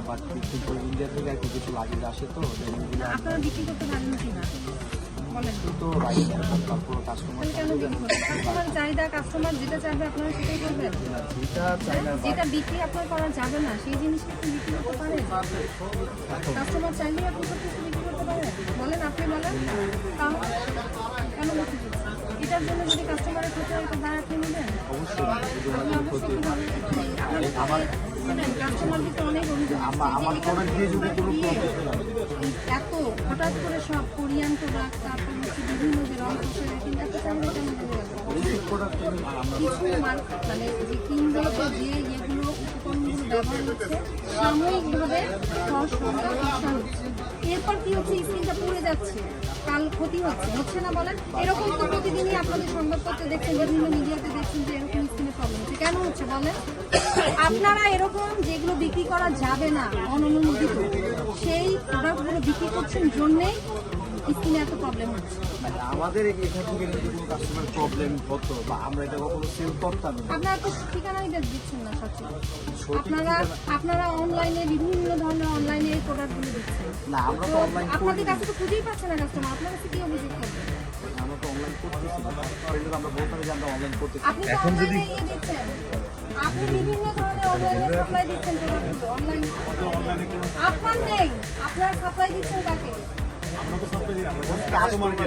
But কিন্তু India থেকে একটু কিছু লাগেজ আসে তো আপনারা বিক্রি করতে পারেন কিনা বলেন তো রাইট তারপর কাস্টমার কেন বিক্রি করেন? কাস্টমার চাহিদা, কাস্টমার যেটা চাইবে আপনারা সেটাই করবেন। যেটা চাই না যেটা বিক্রি আপনার করা যাবে না সেই জিনিসটা আপনি বিক্রি করতে পারেন। কাস্টমার চাইলেই আপনি সব কিছু বিক্রি করতে পারেন। বলেন, আপনি বলেন তাও কেন বিক্রি করছেন? এটার জন্য যদি কাস্টমারের ক্ষতি হয় তো দায় আপনি নেবেন। অবশ্যই আমার কাস্টমার দিতে অনেক অভিযোগ আমার প্রোডাক্ট দিয়ে যদি কোনো এত হঠাৎ করে সব কোরিয়ান প্রোডাক্ট, তারপর হচ্ছে বিভিন্ন যে রং কোষের এত চাহিদা কেন বেড়ে গেল? কিছু মানে যে কিনবে যে ইয়েগুলো উপকরণগুলো ব্যবহার হচ্ছে সাময়িকভাবে এরপর কি হচ্ছে, স্কিনটা পুড়ে যাচ্ছে, কাল ক্ষতি হচ্ছে না বলেন? এরকম তো প্রতিদিনই আপনাদের সংবাদপত্রে দেখছেন, বিভিন্ন মিডিয়াতে দেখছেন যে এরকম স্কিনের প্রবলেম হচ্ছে। কেন হচ্ছে বলেন? আপনারা এরকম যেগুলো বিক্রি করা যাবে না অননুমোদিত সেই প্রোডাক্টগুলো বিক্রি করছেন জন্যেই স্কিনে এত প্রবলেম হচ্ছে। মানে আমাদের এখান থেকে যদি কোনো কাস্টমার প্রবলেম হতো বা আমরা এটা কখনো সেল করতাম না। আপনারা তো ঠিকানাই দিচ্ছেন না সঠিক। আপনারা অনলাইনে বিভিন্ন ধরনের অনলাইনে এই প্রোডাক্টগুলো দিচ্ছেন না, আমরা তো অনলাইন আপনাদের কাছে তো খুঁজেই পাচ্ছে না কাস্টমার, আপনার কাছে কি অভিযোগ করবেন? আমরা তো অনলাইন করতেছি না, আমরা বলতে হবে যে আমরা অনলাইন করতেছি। আপনি তো অনলাইনে ইয়ে দিচ্ছেন, আপনি বিভিন্ন ধরনের অনলাইনে সাপ্লাই দিচ্ছেন প্রোডাক্টগুলো অনলাইন। আপনার নেই, আপনার সাপ্লাই দিচ্ছেন কাকে? আমরা তো সব কাস্টমারকে